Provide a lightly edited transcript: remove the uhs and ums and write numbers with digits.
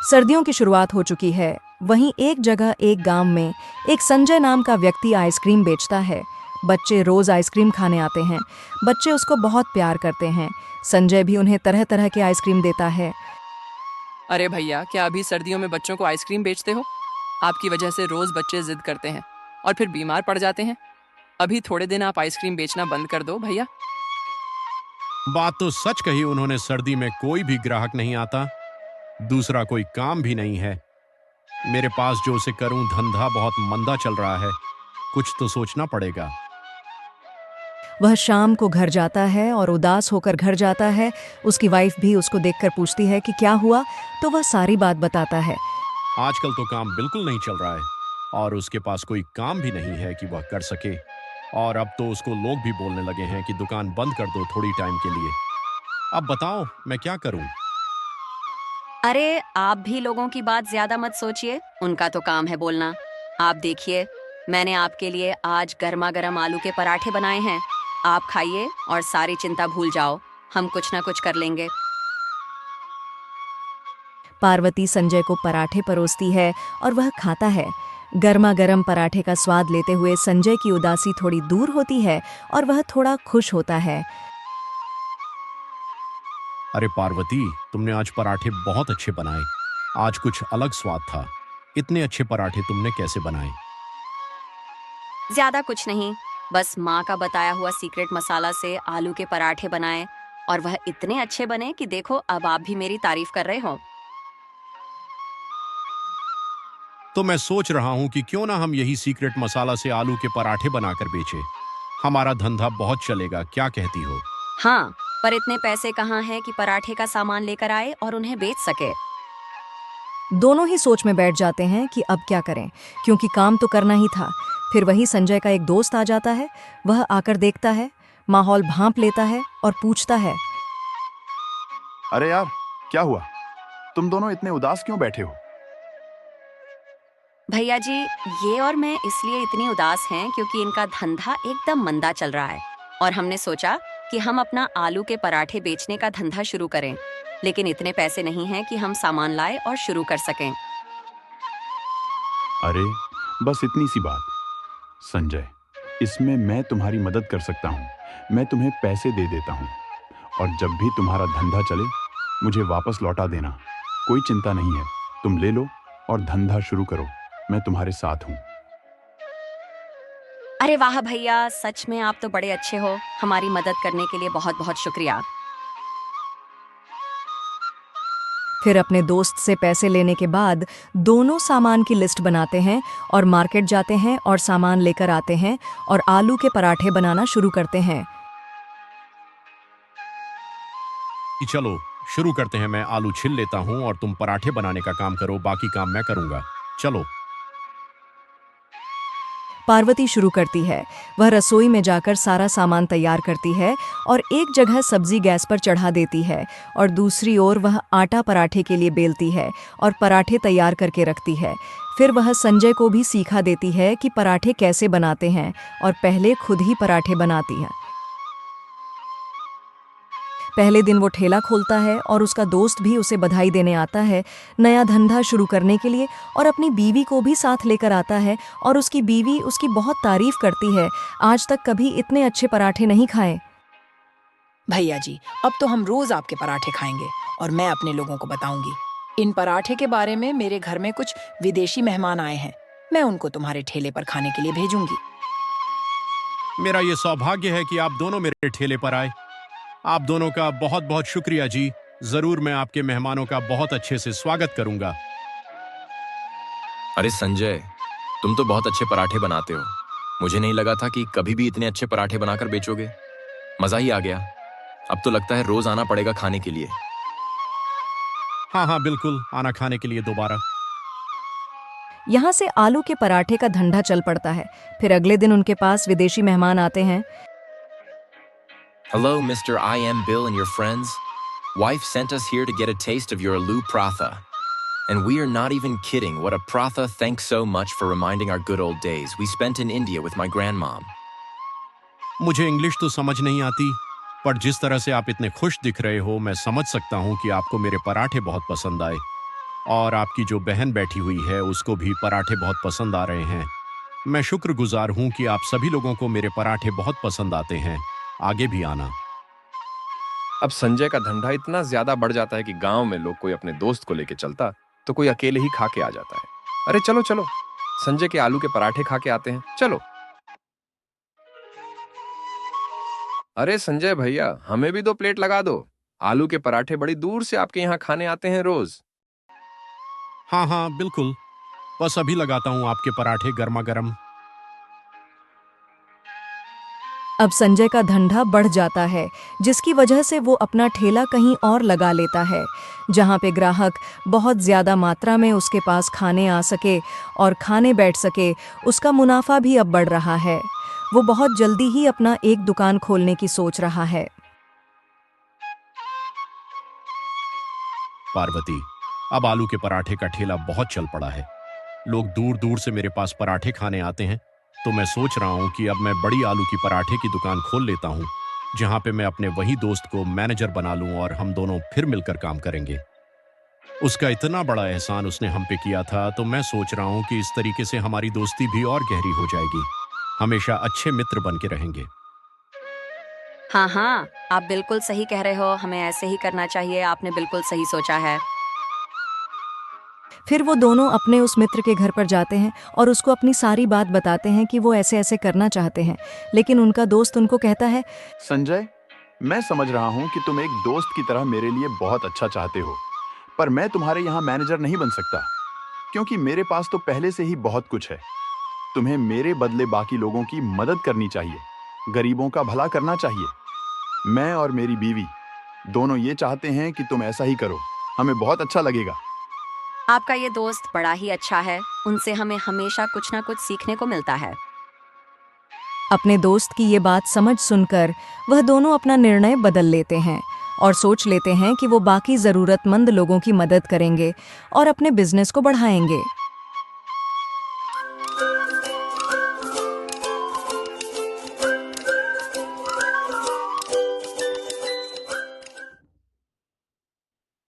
सर्दियों की शुरुआत हो चुकी है। वहीं एक जगह एक गांव में एक संजय नाम का व्यक्ति आइसक्रीम बेचता है। बच्चे रोज आइसक्रीम खाने आते हैं। बच्चे उसको बहुत प्यार करते हैं। संजय भी उन्हें तरह तरह के आइसक्रीम देता है। अरे भैया, क्या अभी सर्दियों में बच्चों को आइसक्रीम बेचते हो? आपकी वजह से रोज बच्चे जिद करते हैं और फिर बीमार पड़ जाते हैं। अभी थोड़े दिन आप आइसक्रीम बेचना बंद कर दो भैया। बात तो सच कही उन्होंने। सर्दी में कोई भी ग्राहक नहीं आता, दूसरा कोई काम भी नहीं है मेरे पास जो उसे करूं। धंधा बहुत मंदा चल रहा है, कुछ तो सोचना पड़ेगा। वह शाम को घर जाता है और उदास होकर घर जाता है। उसकी वाइफ भी उसको देखकर पूछती है कि क्या हुआ, तो वह सारी बात बताता है। आजकल तो काम बिल्कुल नहीं चल रहा है और उसके पास कोई काम भी नहीं है कि वह कर सके। और अब तो उसको लोग भी बोलने लगे हैं कि दुकान बंद कर दो थोड़ी टाइम के लिए। अब बताओ मैं क्या करूं। अरे आप भी लोगों की बात ज्यादा मत सोचिए, उनका तो काम है बोलना। आप देखिए, मैंने आपके लिए आज गर्मा गर्म आलू के पराठे बनाए हैं। आप खाइए और सारी चिंता भूल जाओ, हम कुछ ना कुछ कर लेंगे। पार्वती संजय को पराठे परोसती है और वह खाता है। गर्मा गर्म पराठे का स्वाद लेते हुए संजय की उदासी थोड़ी दूर होती है और वह थोड़ा खुश होता है। अरे पार्वती, तुमने आज पराठे बहुत अच्छे बनाए। आज कुछ अलग स्वाद था। इतने अच्छे पराठे तुमने कैसे बनाए? ज्यादा कुछ नहीं, बस माँ का बताया हुआ सीक्रेट मसाला से आलू के पराठे बनाए और वह इतने अच्छे बने कि देखो अब आप भी मेरी तारीफ कर रहे हो। तो मैं सोच रहा हूं कि क्यों ना हम यही सीक्रेट मसाला से आलू के पराठे बनाकर बेचें। हमारा धंधा बहुत चलेगा, क्या कहती हो? हाँ, पर इतने पैसे कहाँ हैं कि पराठे का सामान लेकर आए और उन्हें बेच सके। दोनों ही सोच में बैठ जाते हैं कि अब क्या करें, क्योंकि काम तो करना ही था। फिर वही संजय का एक दोस्त आ जाता है। वह आकर देखता है, माहौल भांप लेता है और पूछता है। अरे यार, क्या हुआ? तुम दोनों इतने उदास क्यों बैठे हो? भैया जी, ये और मैं इसलिए इतनी उदास हैं क्योंकि इनका धंधा एकदम मंदा चल रहा है और हमने सोचा कि हम अपना आलू के पराठे बेचने का धंधा शुरू करें, लेकिन इतने पैसे नहीं हैं कि हम सामान लाएं और शुरू कर सकें। अरे बस इतनी सी बात। संजय, इसमें मैं तुम्हारी मदद कर सकता हूँ। मैं तुम्हें पैसे दे देता हूँ और जब भी तुम्हारा धंधा चले मुझे वापस लौटा देना। कोई चिंता नहीं है, तुम ले लो और धंधा शुरू करो। मैं तुम्हारे साथ हूँ। अरे वाह भैया, सच में आप तो बड़े अच्छे हो। हमारी मदद करने के लिए बहुत बहुत शुक्रिया। फिर अपने दोस्त से पैसे लेने के बाद दोनों सामान की लिस्ट बनाते हैं और मार्केट जाते हैं और सामान लेकर आते हैं और आलू के पराठे बनाना शुरू करते हैं। कि चलो शुरू करते हैं। मैं आलू छिल लेता हूं और तुम पराठे बनाने का काम करो, बाकी काम मैं करूंगा। चलो। पार्वती शुरू करती है। वह रसोई में जाकर सारा सामान तैयार करती है और एक जगह सब्जी गैस पर चढ़ा देती है और दूसरी ओर वह आटा पराठे के लिए बेलती है और पराठे तैयार करके रखती है। फिर वह संजय को भी सिखा देती है कि पराठे कैसे बनाते हैं और पहले खुद ही पराठे बनाती है। पहले दिन वो ठेला खोलता है और उसका दोस्त भी उसे बधाई देने आता है नया धंधा शुरू करने के लिए, और अपनी बीवी को भी साथ लेकर आता है और उसकी बीवी उसकी बहुत तारीफ करती है। आज तक कभी इतने अच्छे पराठे नहीं खाए। भैया जी, अब तो हम रोज आपके पराठे खाएंगे और मैं अपने लोगों को बताऊंगी। इन पराठे के बारे में मेरे घर में कुछ विदेशी मेहमान आए हैं, मैं उनको तुम्हारे ठेले पर खाने के लिए भेजूंगी। मेरा ये सौभाग्य है कि आप दोनों मेरे ठेले पर आए। आप दोनों का बहुत बहुत शुक्रिया जी। जरूर मैं आपके मेहमानों का बहुत अच्छे से स्वागत करूंगा। अरे संजय, तुम तो बहुत अच्छे पराठे बनाते हो। मुझे नहीं लगा था कि कभी भी इतने अच्छे पराठे बनाकर बेचोगे। मजा ही आ गया। अब तो लगता है रोज आना पड़ेगा खाने के लिए। हाँ हाँ बिल्कुल, आना खाने के लिए दोबारा। यहाँ से आलू के पराठे का धंधा चल पड़ता है। फिर अगले दिन उनके पास विदेशी मेहमान आते हैं। Hello, Mr. I am Bill and your friends. Wife sent us here to get a taste of your aloo pratha. And we are not even kidding. What a pratha. Thanks so much for reminding our good old days we spent in India with my grandmom. मुझे English तो समझ नहीं आती, पर जिस तरह से आप इतने खुश दिख रहे हो मैं समझ सकता हूँ कि आपको मेरे पराठे बहुत पसंद आए। और आपकी जो बहन बैठी हुई है उसको भी पराठे बहुत पसंद आ रहे हैं। मैं शुक्रगुजार हूं कि आप सभी लोगों को मेरे पराठे बहुत पसंद आते हैं। आगे भी आना। अब संजय का धंधा इतना ज्यादा बढ़ जाता है कि गांव में लोग कोई अपने दोस्त को लेके चलता तो कोई अकेले ही खा के आ जाता है। अरे चलो चलो, संजय के आलू के पराठे खा के आते हैं, चलो। अरे संजय भैया, हमें भी 2 प्लेट लगा दो। आलू के पराठे बड़ी दूर से आपके यहाँ खाने आते हैं रोज। हाँ हाँ बिल्कुल, बस अभी लगाता हूँ आपके पराठे गर्मा गर्म। अब संजय का धंधा बढ़ जाता है, जिसकी वजह से वो अपना ठेला कहीं और लगा लेता है, जहाँ पे ग्राहक बहुत ज़्यादा मात्रा में उसके पास खाने आ सके और खाने बैठ सके। उसका मुनाफा भी अब बढ़ रहा है। वो बहुत जल्दी ही अपना एक दुकान खोलने की सोच रहा है। पार्वती, अब आलू के पराठे का ठेला बहुत चल पड़ा है। लोग दूर दूर से मेरे पास पराठे खाने आते हैं, तो मैं सोच रहा हूँ कि अब मैं बड़ी आलू की पराठे की दुकान खोल लेता हूँ, जहाँ पे मैं अपने वही दोस्त को मैनेजर बना लूँ और हम दोनों फिर मिलकर काम करेंगे। उसका इतना बड़ा एहसान उसने हम पे किया था, तो मैं सोच रहा हूँ कि इस तरीके से हमारी दोस्ती भी और गहरी हो जाएगी। हमेशा अच्छे मित्र बन के रहेंगे। हाँ हाँ, आप बिल्कुल सही कह रहे हो, हमें ऐसे ही करना चाहिए। आपने बिल्कुल सही सोचा है। फिर वो दोनों अपने उस मित्र के घर पर जाते हैं और उसको अपनी सारी बात बताते हैं कि वो ऐसे ऐसे करना चाहते हैं, लेकिन उनका दोस्त उनको कहता है, संजय, मैं समझ रहा हूं कि तुम एक दोस्त की तरह मेरे लिए बहुत अच्छा चाहते हो, पर मैं तुम्हारे यहाँ मैनेजर नहीं बन सकता, क्योंकि मेरे पास तो पहले से ही बहुत कुछ है। तुम्हें मेरे बदले बाकी लोगों की मदद करनी चाहिए, गरीबों का भला करना चाहिए। मैं और मेरी बीवी दोनों ये चाहते हैं कि तुम ऐसा ही करो, हमें बहुत अच्छा लगेगा। आपका ये दोस्त बड़ा ही अच्छा है, उनसे हमें हमेशा कुछ ना कुछ सीखने को मिलता है। अपने दोस्त की ये बात समझ सुनकर वह दोनों अपना निर्णय बदल लेते हैं और सोच लेते हैं कि वो बाकी ज़रूरतमंद लोगों की मदद करेंगे और अपने बिजनेस को बढ़ाएंगे।